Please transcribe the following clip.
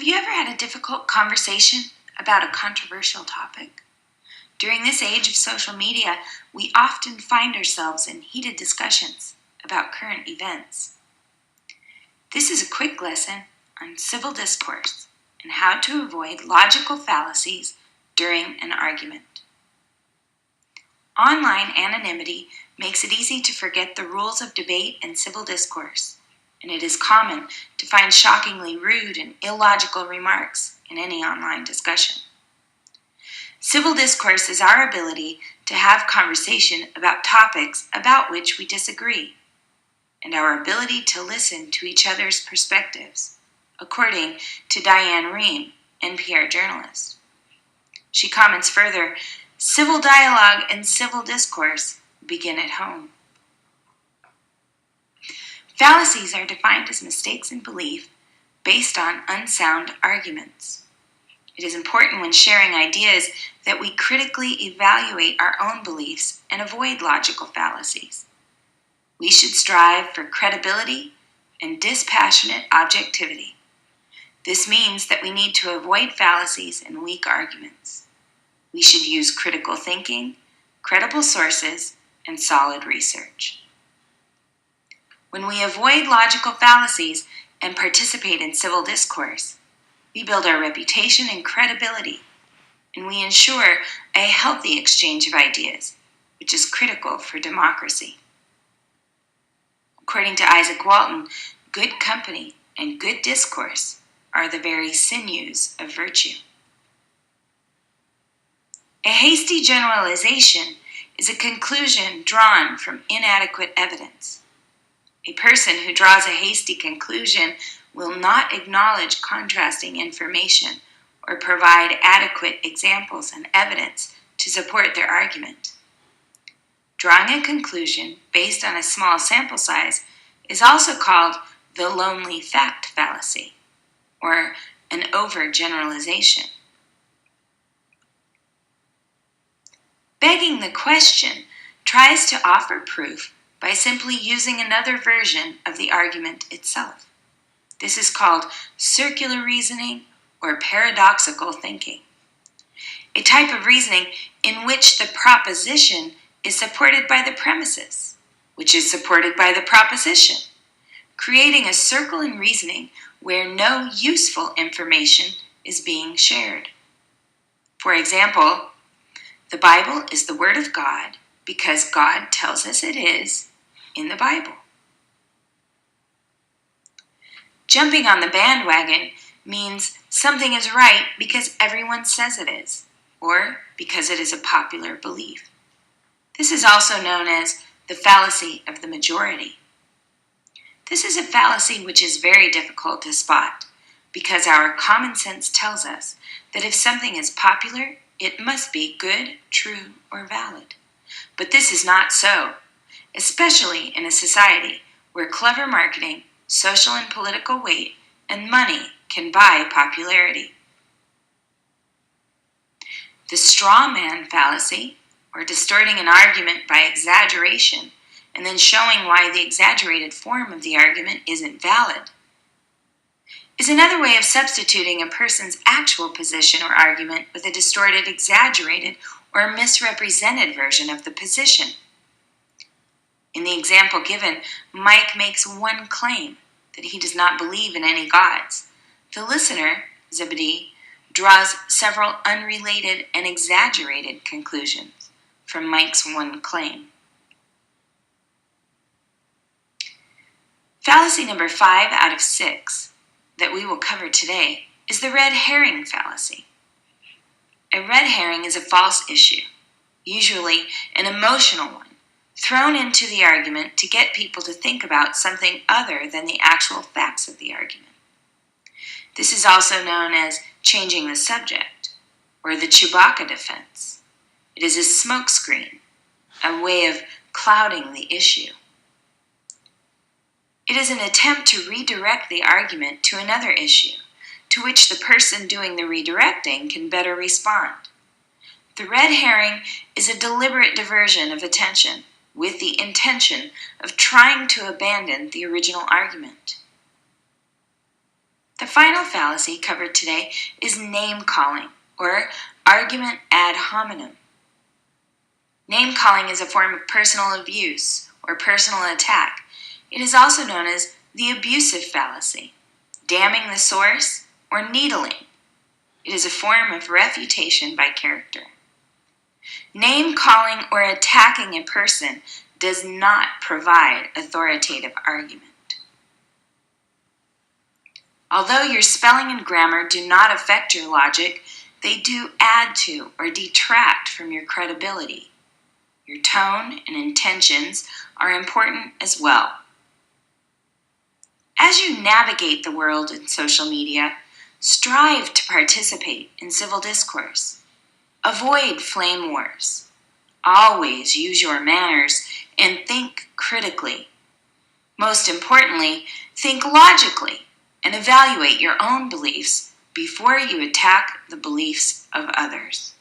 Have you ever had a difficult conversation about a controversial topic? During this age of social media, we often find ourselves in heated discussions about current events. This is a quick lesson on civil discourse and how to avoid logical fallacies during an argument. Online anonymity makes it easy to forget the rules of debate and civil discourse, and it is common to find shockingly rude and illogical remarks in any online discussion. Civil discourse is our ability to have conversation about topics about which we disagree, and our ability to listen to each other's perspectives, according to Diane Rehm, NPR journalist. She comments further, civil dialogue and civil discourse begin at home. Fallacies are defined as mistakes in belief based on unsound arguments. It is important when sharing ideas that we critically evaluate our own beliefs and avoid logical fallacies. We should strive for credibility and dispassionate objectivity. This means that we need to avoid fallacies and weak arguments. We should use critical thinking, credible sources, and solid research. When we avoid logical fallacies and participate in civil discourse, we build our reputation and credibility, and we ensure a healthy exchange of ideas, which is critical for democracy. According to Isaac Walton, good company and good discourse are the very sinews of virtue. A hasty generalization is a conclusion drawn from inadequate evidence. A person who draws a hasty conclusion will not acknowledge contrasting information or provide adequate examples and evidence to support their argument. Drawing a conclusion based on a small sample size is also called the lonely fact fallacy, or an overgeneralization. Begging the question tries to offer proof by simply using another version of the argument itself. This is called circular reasoning or paradoxical thinking, a type of reasoning in which the proposition is supported by the premises, which is supported by the proposition, creating a circle in reasoning where no useful information is being shared. For example, the Bible is the Word of God because God tells us it is in the Bible. Jumping on the bandwagon means something is right because everyone says it is, or because it is a popular belief. This is also known as the fallacy of the majority. This is a fallacy which is very difficult to spot because our common sense tells us that if something is popular, it must be good, true, or valid. But this is not so, especially in a society where clever marketing, social and political weight, and money can buy popularity. The straw man fallacy, or distorting an argument by exaggeration and then showing why the exaggerated form of the argument isn't valid, is another way of substituting a person's actual position or argument with a distorted, exaggerated, or misrepresented version of the position. In the example given, Mike makes one claim, that he does not believe in any gods. The listener, Zebedee, draws several unrelated and exaggerated conclusions from Mike's one claim. Fallacy number 5 out of 6 that we will cover today is the red herring fallacy. A red herring is a false issue, usually an emotional one, thrown into the argument to get people to think about something other than the actual facts of the argument. This is also known as changing the subject, or the Chewbacca defense. It is a smokescreen, a way of clouding the issue. It is an attempt to redirect the argument to another issue, to which the person doing the redirecting can better respond. The red herring is a deliberate diversion of attention with the intention of trying to abandon the original argument. The final fallacy covered today is name-calling, or argument ad hominem. Name-calling is a form of personal abuse or personal attack. It is also known as the abusive fallacy, damning the source, or needling. It is a form of refutation by character. Name-calling or attacking a person does not provide authoritative argument. Although your spelling and grammar do not affect your logic, they do add to or detract from your credibility. Your tone and intentions are important as well. As you navigate the world in social media, strive to participate in civil discourse. Avoid flame wars. Always use your manners and think critically. Most importantly, think logically and evaluate your own beliefs before you attack the beliefs of others.